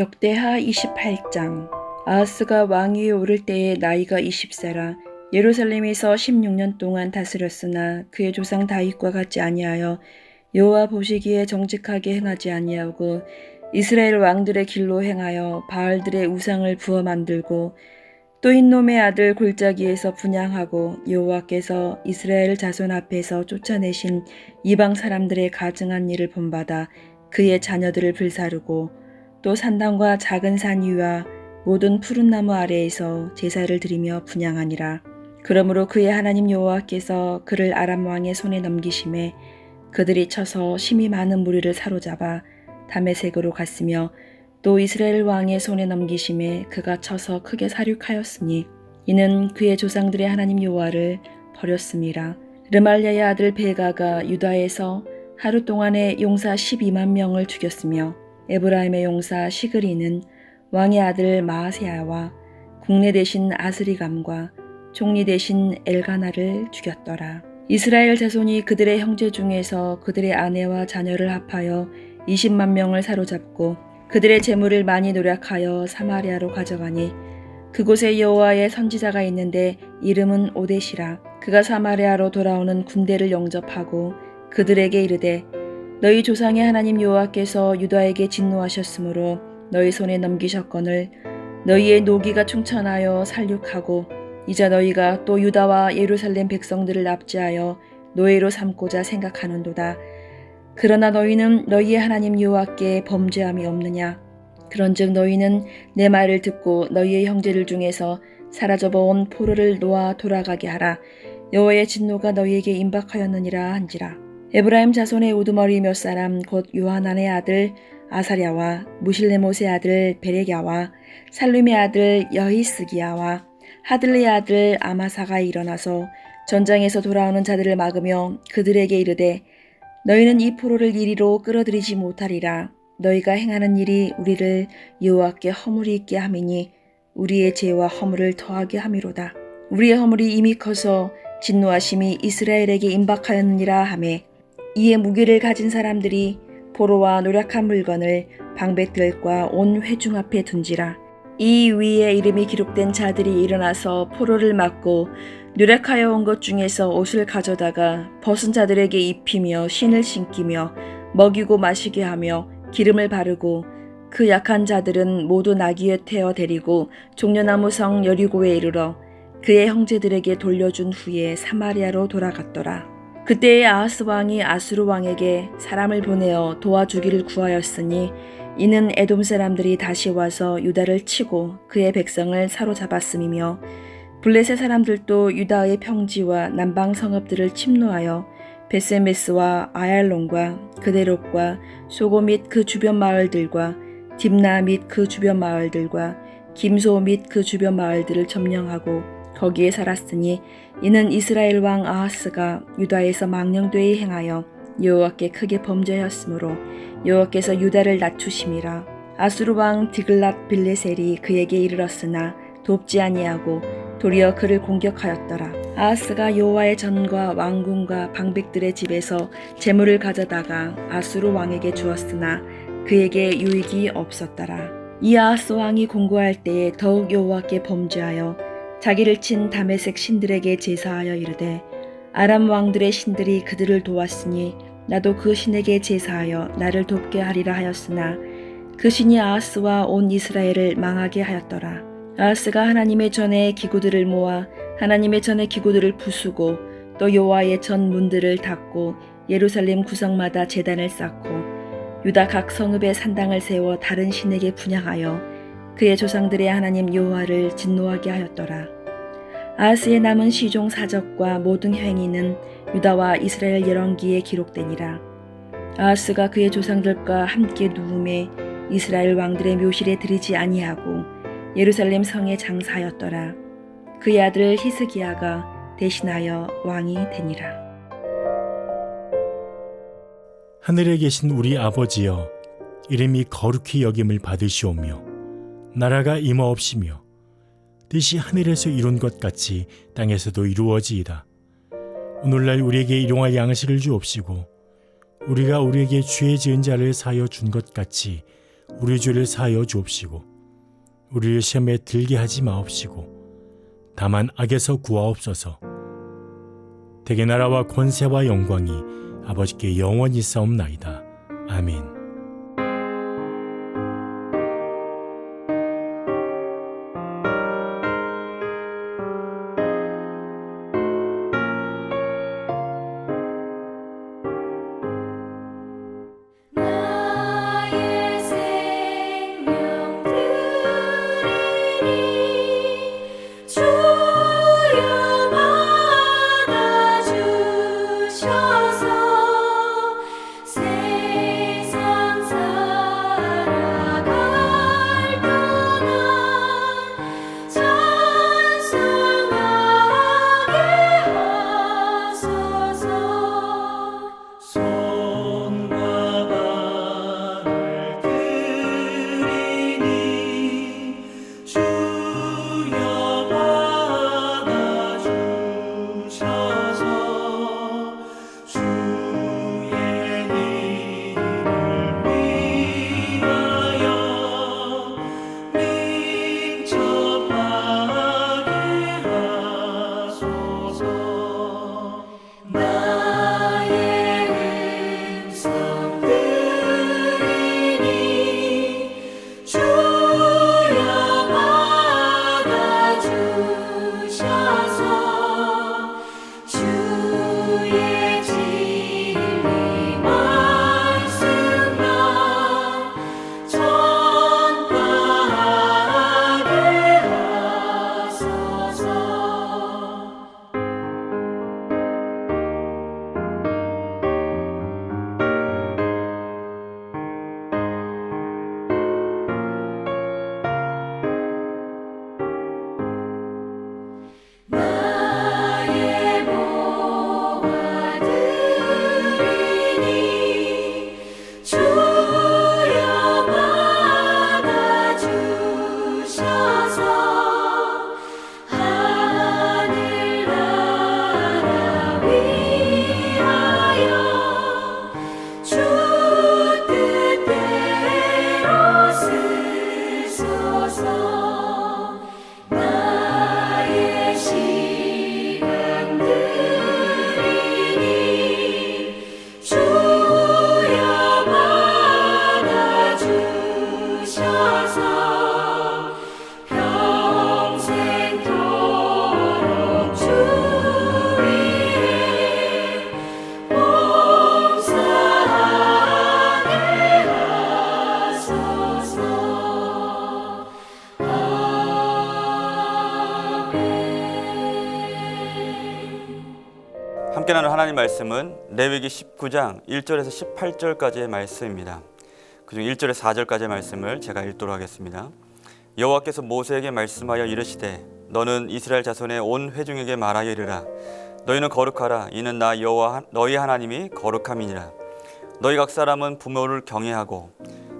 역대하 28장. 아하스가 왕위에 오를 때에 나이가 20세라 예루살렘에서 16년 동안 다스렸으나 그의 조상 다윗과 같지 아니하여 여호와 보시기에 정직하게 행하지 아니하고 이스라엘 왕들의 길로 행하여 바알들의 우상을 부어 만들고 또 흰놈의 아들 골짜기에서 분향하고 여호와께서 이스라엘 자손 앞에서 쫓아내신 이방 사람들의 가증한 일을 본받아 그의 자녀들을 불사르고 또 산당과 작은 산 위와 모든 푸른 나무 아래에서 제사를 드리며 분향하니라. 그러므로 그의 하나님 여호와께서 그를 아람 왕의 손에 넘기심에 그들이 쳐서 심히 많은 무리를 사로잡아 다메섹으로 갔으며 또 이스라엘 왕의 손에 넘기심에 그가 쳐서 크게 사륙하였으니 이는 그의 조상들의 하나님 여호와를 버렸음이라. 르말랴의 아들 베가가 유다에서 하루 동안에 용사 12만 명을 죽였으며 에브라임의 용사 시그리는 왕의 아들 마아세야와 국내 대신 아스리감과 총리 대신 엘가나를 죽였더라. 이스라엘 자손이 그들의 형제 중에서 그들의 아내와 자녀를 합하여 20만 명을 사로잡고 그들의 재물을 많이 노력하여 사마리아로 가져가니 그곳에 여호와의 선지자가 있는데 이름은 오뎃이라. 그가 사마리아로 돌아오는 군대를 영접하고 그들에게 이르되 너희 조상의 하나님 여호와께서 유다에게 진노하셨으므로 너희 손에 넘기셨거늘 너희의 노기가 충천하여 살육하고 이제 너희가 또 유다와 예루살렘 백성들을 납치하여 노예로 삼고자 생각하는도다. 그러나 너희는 너희의 하나님 여호와께 범죄함이 없느냐? 그런즉 너희는 내 말을 듣고 너희의 형제들 중에서 사라져버온 포로를 놓아 돌아가게 하라. 여호와의 진노가 너희에게 임박하였느니라 한지라. 에브라임 자손의 우두머리 몇 사람 곧 요하난의 아들 아사랴와 무실레못의 아들 베레갸와 살룸의 아들 여히스기야와 하들레의 아들 아마사가 일어나서 전장에서 돌아오는 자들을 막으며 그들에게 이르되 너희는 이 포로를 이리로 끌어들이지 못하리라. 너희가 행하는 일이 우리를 여호와께 허물이 있게 함이니 우리의 죄와 허물을 더하게 함이로다. 우리의 허물이 이미 커서 진노하심이 이스라엘에게 임박하였느니라 하매 이에 무기를 가진 사람들이 포로와 노력한 물건을 방백들과 온 회중 앞에 둔지라. 이 위에 이름이 기록된 자들이 일어나서 포로를 막고 노력하여 온 것 중에서 옷을 가져다가 벗은 자들에게 입히며 신을 신기며 먹이고 마시게 하며 기름을 바르고 그 약한 자들은 모두 나귀에 태워 데리고 종려나무 성 여리고에 이르러 그의 형제들에게 돌려준 후에 사마리아로 돌아갔더라. 그때의 아하스 왕이 아수르 왕에게 사람을 보내어 도와주기를 구하였으니 이는 에돔 사람들이 다시 와서 유다를 치고 그의 백성을 사로잡았음이며 블레셋 사람들도 유다의 평지와 남방 성읍들을 침노하여 베세메스와 아얄론과 그데롯과 소고 및 그 주변 마을들과 딥나 및 그 주변 마을들과 김소 및 그 주변 마을들을 점령하고 거기에 살았으니 이는 이스라엘 왕 아하스가 유다에서 망령되이 행하여 여호와께 크게 범죄하였으므로 여호와께서 유다를 낮추심이라. 아수르 왕 디글랏 빌레셀이 그에게 이르렀으나 돕지 아니하고 도리어 그를 공격하였더라. 아하스가 여호와의 전과 왕궁과 방백들의 집에서 재물을 가져다가 아수르 왕에게 주었으나 그에게 유익이 없었더라. 이 아하스 왕이 공고할 때에 더욱 여호와께 범죄하여 자기를 친 다메섹 신들에게 제사하여 이르되 아람 왕들의 신들이 그들을 도왔으니 나도 그 신에게 제사하여 나를 돕게 하리라 하였으나 그 신이 아하스와 온 이스라엘을 망하게 하였더라. 아하스가 하나님의 전에 기구들을 모아 하나님의 전에 기구들을 부수고 또 여호와의 전 문들을 닫고 예루살렘 구성마다 제단을 쌓고 유다 각 성읍에 산당을 세워 다른 신에게 분향하여 그의 조상들의 하나님 여호와를 진노하게 하였더라. 아하스의 남은 시종 사적과 모든 행위는 유다와 이스라엘 열왕기에 기록되니라. 아하스가 그의 조상들과 함께 누움에 이스라엘 왕들의 묘실에 들이지 아니하고 예루살렘 성에 장사하였더라. 그의 아들 히스기야가 대신하여 왕이 되니라. 하늘에 계신 우리 아버지여, 이름이 거룩히 여김을 받으시오며 나라가 임하옵시며 뜻이 하늘에서 이룬 것 같이 땅에서도 이루어지이다. 오늘날 우리에게 일용할 양식을 주옵시고 우리가 우리에게 죄 지은 자를 사하여 준 것 같이 우리 죄를 사하여 주옵시고 우리를 시험에 들게 하지 마옵시고 다만 악에서 구하옵소서. 대개 나라와 권세와 영광이 아버지께 영원히 있사옵나이다. 아멘. 나의 생명 드리니 주여 받아주셔서 세상 살아갈 동안 찬송하게 하소서. 손과 발을 드리니 주여 받아주셔서 주의 이름을 위하여 민첩하게 하소서. 나의 음성 들으니 주여 받아주셔서 주의 진리 말씀만 전파하게 하소서. 나의 모아 드리니 주여 받아주셔서 하늘나라 위하여 주 뜻대로 쓰소서. 나의 시간 드리니 주여 받아주셔서 평생토록 주 위에 봉사하게 하소서. 함께 나눈 하나님 말씀은 레위기 19장 1절에서 18절까지의 말씀입니다. 그중 1절에서 4절까지의 말씀을 제가 읽도록 하겠습니다. 여호와께서 모세에게 말씀하여 이르시되 너는 이스라엘 자손의 온 회중에게 말하여 이르라. 너희는 거룩하라. 이는 나 여호와 너희 하나님이 거룩함이니라. 너희 각 사람은 부모를 경외하고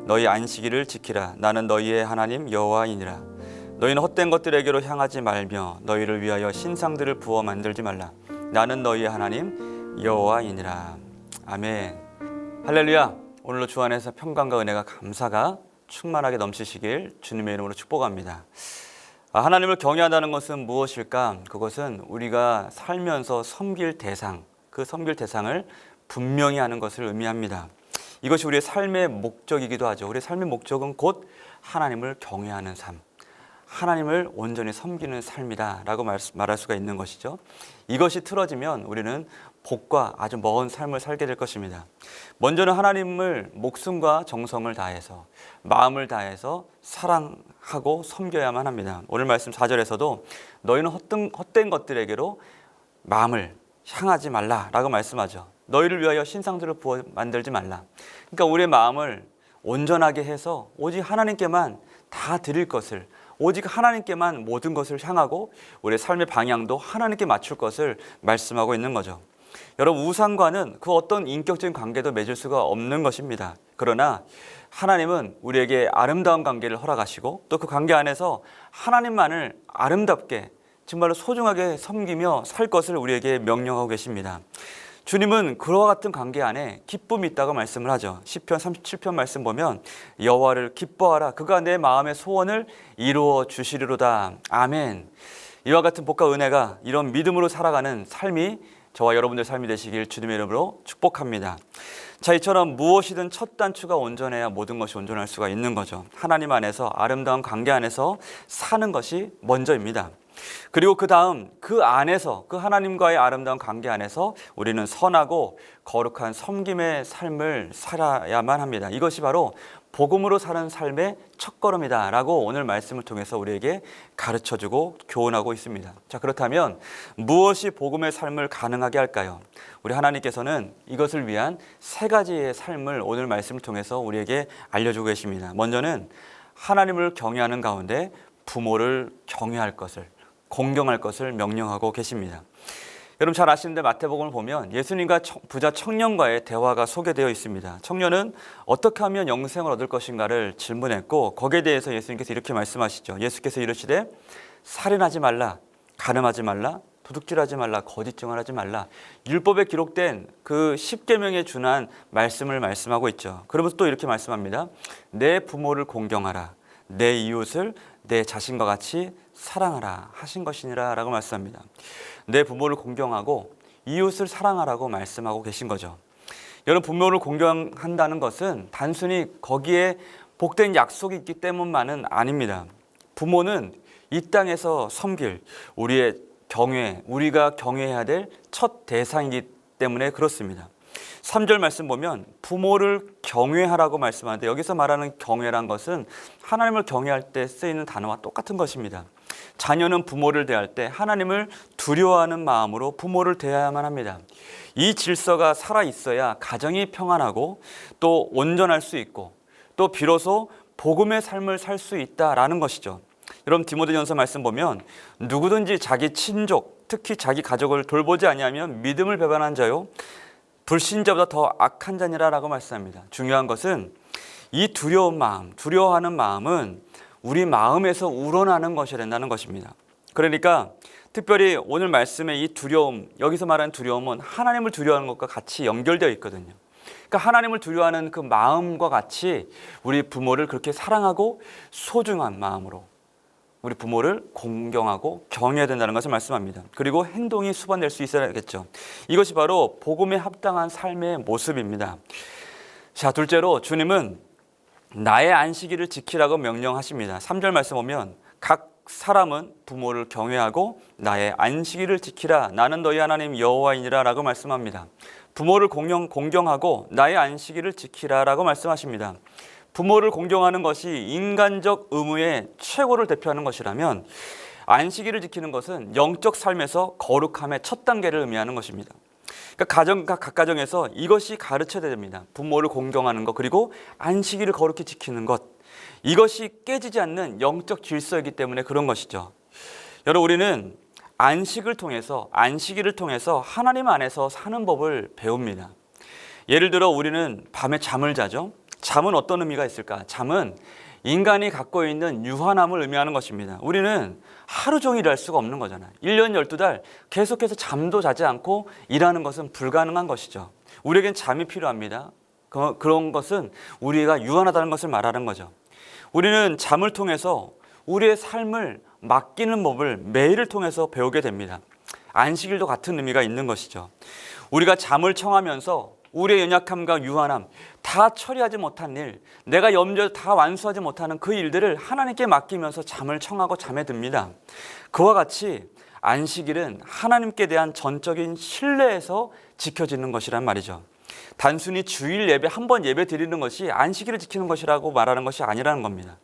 너희 안식일을 지키라. 나는 너희의 하나님 여호와이니라. 너희는 헛된 것들에게로 향하지 말며 너희를 위하여 신상들을 부어 만들지 말라. 나는 너희의 하나님 여호와이니라. 아멘. 할렐루야. 오늘도 주 안에서 평강과 은혜가 감사가 충만하게 넘치시길 주님의 이름으로 축복합니다. 하나님을 경외한다는 것은 무엇일까? 그것은 우리가 살면서 섬길 대상, 그 섬길 대상을 분명히 하는 것을 의미합니다. 이것이 우리의 삶의 목적이기도 하죠. 우리의 삶의 목적은 곧 하나님을 경외하는 삶, 하나님을 온전히 섬기는 삶이다 라고 말할 수가 있는 것이죠. 이것이 틀어지면 우리는 복과 아주 먼 삶을 살게 될 것입니다. 먼저는 하나님을 목숨과 정성을 다해서, 마음을 다해서 사랑하고 섬겨야만 합니다. 오늘 말씀 4절에서도 너희는 헛된 것들에게로 마음을 향하지 말라라고 말씀하죠. 너희를 위하여 신상들을 부어 만들지 말라. 그러니까 우리의 마음을 온전하게 해서 오직 하나님께만 다 드릴 것을, 오직 하나님께만 모든 것을 향하고 우리의 삶의 방향도 하나님께 맞출 것을 말씀하고 있는 거죠. 여러분, 우상과는 그 어떤 인격적인 관계도 맺을 수가 없는 것입니다. 그러나 하나님은 우리에게 아름다운 관계를 허락하시고 또 그 관계 안에서 하나님만을 아름답게 정말로 소중하게 섬기며 살 것을 우리에게 명령하고 계십니다. 주님은 그와 같은 관계 안에 기쁨이 있다고 말씀을 하죠. 시편 37편 말씀 보면 여호와를 기뻐하라 그가 내 마음의 소원을 이루어 주시리로다. 아멘. 이와 같은 복과 은혜가 이런 믿음으로 살아가는 삶이 저와 여러분들 삶이 되시길 주님의 이름으로 축복합니다. 자, 이처럼 무엇이든 첫 단추가 온전해야 모든 것이 온전할 수가 있는 거죠. 하나님 안에서 아름다운 관계 안에서 사는 것이 먼저입니다. 그리고 그 다음 그 안에서 그 하나님과의 아름다운 관계 안에서 우리는 선하고 거룩한 섬김의 삶을 살아야만 합니다. 이것이 바로 복음으로 사는 삶의 첫걸음이다 라고 오늘 말씀을 통해서 우리에게 가르쳐주고 교훈하고 있습니다. 자, 그렇다면 무엇이 복음의 삶을 가능하게 할까요? 우리 하나님께서는 이것을 위한 세 가지의 삶을 오늘 말씀을 통해서 우리에게 알려주고 계십니다. 먼저는 하나님을 경외하는 가운데 부모를 경외할 것을, 공경할 것을 명령하고 계십니다. 여러분 잘 아시는데 마태복음을 보면 예수님과 부자 청년과의 대화가 소개되어 있습니다. 청년은 어떻게 하면 영생을 얻을 것인가를 질문했고 거기에 대해서 예수님께서 이렇게 말씀하시죠. 예수께서 이르시되 살인하지 말라, 간음하지 말라, 도둑질하지 말라, 거짓 증언하지 말라. 율법에 기록된 그 10계명에 준한 말씀을 말씀하고 있죠. 그러면서 또 이렇게 말씀합니다. 내 부모를 공경하라, 내 이웃을 내 자신과 같이 사랑하라 하신 것이니라 라고 말씀합니다. 내 부모를 공경하고 이웃을 사랑하라고 말씀하고 계신 거죠. 여러분 부모를 공경한다는 것은 단순히 거기에 복된 약속이 있기 때문만은 아닙니다. 부모는 이 땅에서 섬길 우리의 경외, 우리가 경외해야 될 첫 대상이기 때문에 그렇습니다. 3절 말씀 보면 부모를 경외하라고 말씀하는데 여기서 말하는 경외란 것은 하나님을 경외할 때 쓰이는 단어와 똑같은 것입니다. 자녀는 부모를 대할 때 하나님을 두려워하는 마음으로 부모를 대해야만 합니다. 이 질서가 살아있어야 가정이 평안하고 또 온전할 수 있고 또 비로소 복음의 삶을 살 수 있다라는 것이죠. 여러분 디모데전서 말씀 보면 누구든지 자기 친족 특히 자기 가족을 돌보지 아니하면 믿음을 배반한 자요 불신자보다 더 악한 자니라 라고 말씀합니다. 중요한 것은 이 두려운 마음, 두려워하는 마음은 우리 마음에서 우러나는 것이 된다는 것입니다. 그러니까 특별히 오늘 말씀의 이 두려움, 여기서 말하는 두려움은 하나님을 두려워하는 것과 같이 연결되어 있거든요. 그러니까 하나님을 두려워하는 그 마음과 같이 우리 부모를 그렇게 사랑하고 소중한 마음으로 우리 부모를 공경하고 경외해야 된다는 것을 말씀합니다. 그리고 행동이 수반될 수 있어야겠죠. 이것이 바로 복음에 합당한 삶의 모습입니다. 자, 둘째로 주님은 나의 안식일을 지키라고 명령하십니다. 3절 말씀 보면 각 사람은 부모를 경외하고 나의 안식일을 지키라. 나는 너희 하나님 여호와이니라 라고 말씀합니다. 부모를 공경하고 나의 안식일을 지키라 라고 말씀하십니다. 부모를 공경하는 것이 인간적 의무의 최고를 대표하는 것이라면 안식일을 지키는 것은 영적 삶에서 거룩함의 첫 단계를 의미하는 것입니다. 그러니까 각 가정에서 이것이 가르쳐야 됩니다. 부모를 공경하는 것 그리고 안식일을 거룩히 지키는 것 이것이 깨지지 않는 영적 질서이기 때문에 그런 것이죠. 여러분 우리는 안식일을 통해서 하나님 안에서 사는 법을 배웁니다. 예를 들어 우리는 밤에 잠을 자죠. 잠은 어떤 의미가 있을까? 잠은 인간이 갖고 있는 유한함을 의미하는 것입니다. 우리는 하루 종일 일할 수가 없는 거잖아요. 1년 12달 계속해서 잠도 자지 않고 일하는 것은 불가능한 것이죠. 우리에겐 잠이 필요합니다. 그런 것은 우리가 유한하다는 것을 말하는 거죠. 우리는 잠을 통해서 우리의 삶을 맡기는 법을 매일을 통해서 배우게 됩니다. 안식일도 같은 의미가 있는 것이죠. 우리가 잠을 청하면서 우리의 연약함과 유한함, 다 처리하지 못한 일, 내가 염려해서 다 완수하지 못하는 그 일들을 하나님께 맡기면서 잠을 청하고 잠에 듭니다. 그와 같이 안식일은 하나님께 대한 전적인 신뢰에서 지켜지는 것이란 말이죠. 단순히 주일 예배 한 번 예배 드리는 것이 안식일을 지키는 것이라고 말하는 것이 아니라는 겁니다.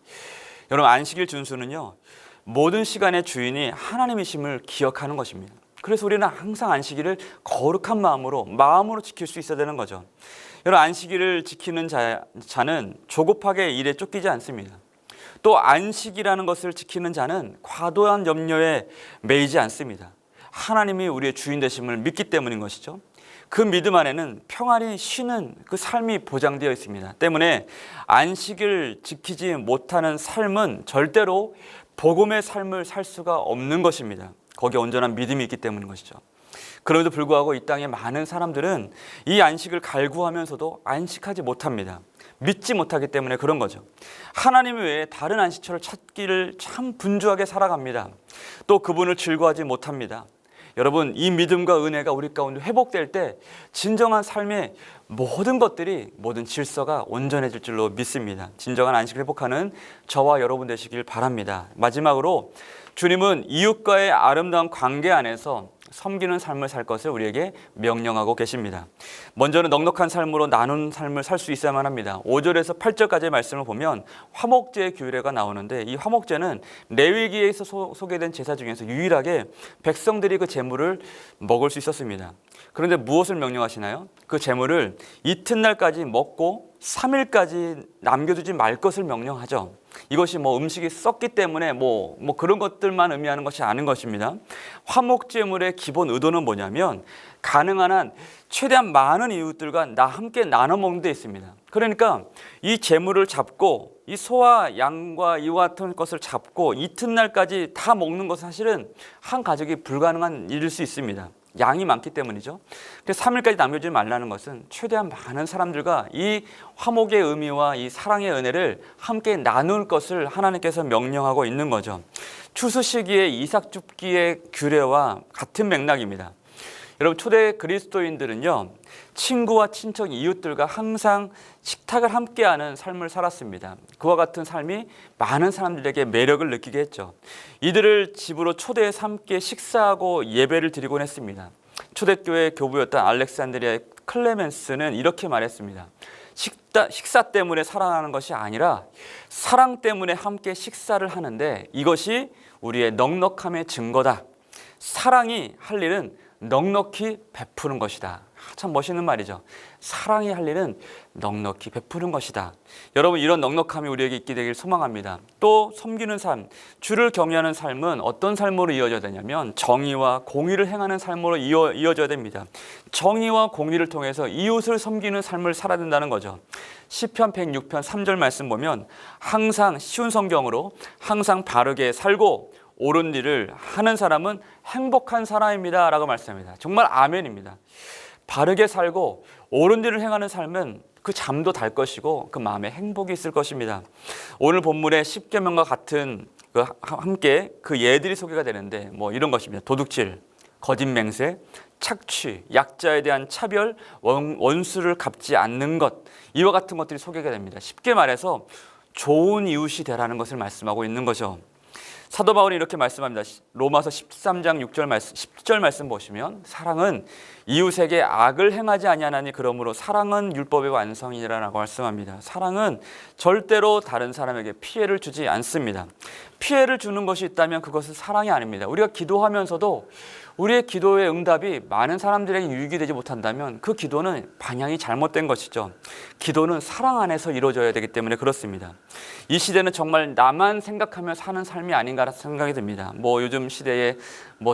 여러분 안식일 준수는요 모든 시간의 주인이 하나님이심을 기억하는 것입니다. 그래서 우리는 항상 안식일을 거룩한 마음으로 지킬 수 있어야 되는 거죠. 여러분 안식일을 지키는 자는 조급하게 일에 쫓기지 않습니다. 또 안식이라는 것을 지키는 자는 과도한 염려에 매이지 않습니다. 하나님이 우리의 주인 되심을 믿기 때문인 것이죠. 그 믿음 안에는 평안히 쉬는 그 삶이 보장되어 있습니다. 때문에 안식을 지키지 못하는 삶은 절대로 복음의 삶을 살 수가 없는 것입니다. 거기에 온전한 믿음이 있기 때문인 것이죠. 그럼에도 불구하고 이 땅의 많은 사람들은 이 안식을 갈구하면서도 안식하지 못합니다. 믿지 못하기 때문에 그런 거죠. 하나님 외에 다른 안식처를 찾기를 참 분주하게 살아갑니다. 또 그분을 즐거워하지 못합니다. 여러분, 이 믿음과 은혜가 우리 가운데 회복될 때 진정한 삶의 모든 것들이, 모든 질서가 온전해질 줄로 믿습니다. 진정한 안식을 회복하는 저와 여러분 되시길 바랍니다. 마지막으로 주님은 이웃과의 아름다운 관계 안에서 섬기는 삶을 살 것을 우리에게 명령하고 계십니다. 먼저는 넉넉한 삶으로 나눈 삶을 살 수 있어야만 합니다. 5절에서 8절까지의 말씀을 보면 화목제의 규례가 나오는데, 이 화목제는 레위기에서 소개된 제사 중에서 유일하게 백성들이 그 제물을 먹을 수 있었습니다. 그런데 무엇을 명령하시나요? 그 제물을 이튿날까지 먹고 3일까지 남겨두지 말 것을 명령하죠. 이것이 음식이 썩기 때문에 그런 것들만 의미하는 것이 아닌 것입니다. 화목제물의 기본 의도는 뭐냐면 가능한 한 최대한 많은 이웃들과 함께 나눠 먹는 데 있습니다. 그러니까 이 제물을 잡고 이 소와 양과 이와 같은 것을 잡고 이튿날까지 다 먹는 것은 사실은 한 가족이 불가능한 일일 수 있습니다. 양이 많기 때문이죠. 그래서 3일까지 남겨주지 말라는 것은 최대한 많은 사람들과 이 화목의 의미와 이 사랑의 은혜를 함께 나눌 것을 하나님께서 명령하고 있는 거죠. 추수 시기의 이삭 줍기의 규례와 같은 맥락입니다. 여러분, 초대 그리스도인들은요, 친구와 친척, 이웃들과 항상 식탁을 함께하는 삶을 살았습니다. 그와 같은 삶이 많은 사람들에게 매력을 느끼게 했죠. 이들을 집으로 초대해서 함께 식사하고 예배를 드리곤 했습니다. 초대교회 교부였던 알렉산드리아의 클레멘스는 이렇게 말했습니다. 식사 때문에 사랑하는 것이 아니라 사랑 때문에 함께 식사를 하는데 이것이 우리의 넉넉함의 증거다. 사랑이 할 일은 넉넉히 베푸는 것이다. 참 멋있는 말이죠. 사랑이 할 일은 넉넉히 베푸는 것이다. 여러분, 이런 넉넉함이 우리에게 있게 되길 소망합니다. 또 섬기는 삶, 주를 경외하는 삶은 어떤 삶으로 이어져야 되냐면 정의와 공의를 행하는 삶으로 이어져야 됩니다. 정의와 공의를 통해서 이웃을 섬기는 삶을 살아야 된다는 거죠. 시편 106편 3절 말씀 보면 항상 쉬운 성경으로 항상 바르게 살고 옳은 일을 하는 사람은 행복한 사람입니다 라고 말씀합니다. 정말 아멘입니다. 바르게 살고 옳은 일을 행하는 삶은 그 잠도 달 것이고 그 마음에 행복이 있을 것입니다. 오늘 본문의 10계명과 같은 함께 그 예들이 소개가 되는데 이런 것입니다. 도둑질, 거짓 맹세, 착취, 약자에 대한 차별, 원수를 갚지 않는 것, 이와 같은 것들이 소개가 됩니다. 쉽게 말해서 좋은 이웃이 되라는 것을 말씀하고 있는 거죠. 사도 바울이 이렇게 말씀합니다. 로마서 13장 10절 말씀 보시면 사랑은 이웃에게 악을 행하지 아니하나니 그러므로 사랑은 율법의 완성이라고 말씀합니다. 사랑은 절대로 다른 사람에게 피해를 주지 않습니다. 피해를 주는 것이 있다면 그것은 사랑이 아닙니다. 우리가 기도하면서도 우리의 기도의 응답이 많은 사람들에게 유익이 되지 못한다면 그 기도는 방향이 잘못된 것이죠. 기도는 사랑 안에서 이루어져야 되기 때문에 그렇습니다. 이 시대는 정말 나만 생각하며 사는 삶이 아닌가 생각이 듭니다. 요즘 시대에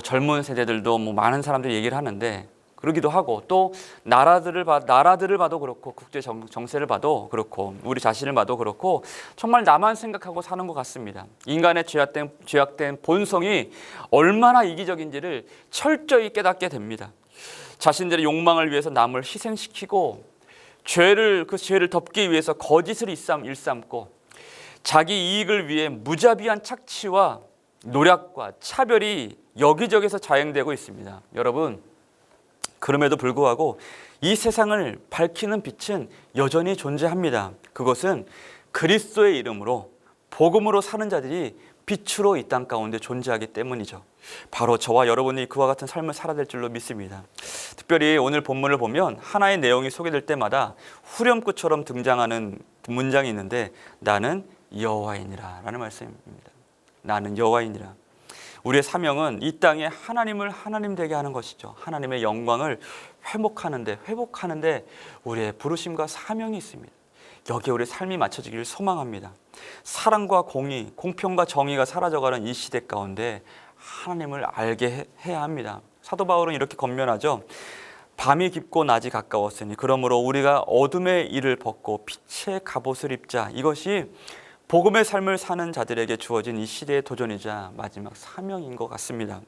젊은 세대들도 많은 사람들이 얘기를 하는데 그러기도 하고 또 나라들을 봐도 그렇고 국제 정세를 봐도 그렇고 우리 자신을 봐도 그렇고 정말 나만 생각하고 사는 것 같습니다. 인간의 죄악된 본성이 얼마나 이기적인지를 철저히 깨닫게 됩니다. 자신들의 욕망을 위해서 남을 희생시키고 그 죄를 덮기 위해서 거짓을 일삼고 자기 이익을 위해 무자비한 착취와 노략과 차별이 여기저기서 자행되고 있습니다. 여러분, 그럼에도 불구하고 이 세상을 밝히는 빛은 여전히 존재합니다. 그것은 그리스도의 이름으로 복음으로 사는 자들이 빛으로 이 땅 가운데 존재하기 때문이죠. 바로 저와 여러분이 그와 같은 삶을 살아야 될 줄로 믿습니다. 특별히 오늘 본문을 보면 하나의 내용이 소개될 때마다 후렴구처럼 등장하는 문장이 있는데 나는 여호와이니라 라는 말씀입니다. 나는 여호와이니라. 우리의 사명은 이 땅에 하나님을 하나님 되게 하는 것이죠. 하나님의 영광을 회복하는데 우리의 부르심과 사명이 있습니다. 여기에 우리의 삶이 맞춰지기를 소망합니다. 사랑과 공의, 공평과 정의가 사라져가는 이 시대 가운데 하나님을 알게 해야 합니다. 사도 바울은 이렇게 권면하죠. 밤이 깊고 낮이 가까웠으니 그러므로 우리가 어둠의 일을 벗고 빛의 갑옷을 입자. 이것이 복음의 삶을 사는 자들에게 주어진 이 시대의 도전이자 마지막 사명인 것 같습니다.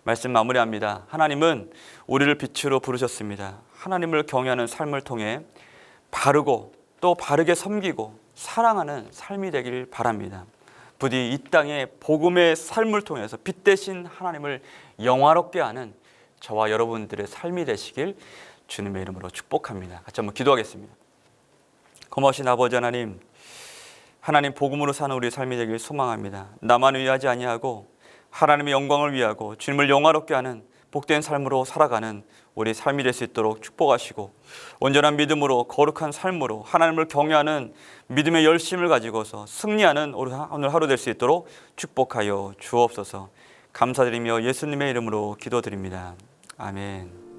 말씀 마무리합니다. 하나님은 우리를 빛으로 부르셨습니다. 하나님을 경외하는 삶을 통해 바르고 또 바르게 섬기고 사랑하는 삶이 되길 바랍니다. 부디 이 땅에 복음의 삶을 통해서 빛 대신 하나님을 영화롭게 하는 저와 여러분들의 삶이 되시길 주님의 이름으로 축복합니다. 같이 한번 기도하겠습니다. 고마우신 아버지 하나님, 하나님 복음으로 사는 우리의 삶이 되길 소망합니다. 나만 위하지 아니하고 하나님의 영광을 위하고 주님을 영화롭게 하는 복된 삶으로 살아가는 우리 삶이 될 수 있도록 축복하시고 온전한 믿음으로 거룩한 삶으로 하나님을 경외하는 믿음의 열심을 가지고서 승리하는 오늘 하루 될 수 있도록 축복하여 주옵소서. 감사드리며 예수님의 이름으로 기도드립니다. 아멘.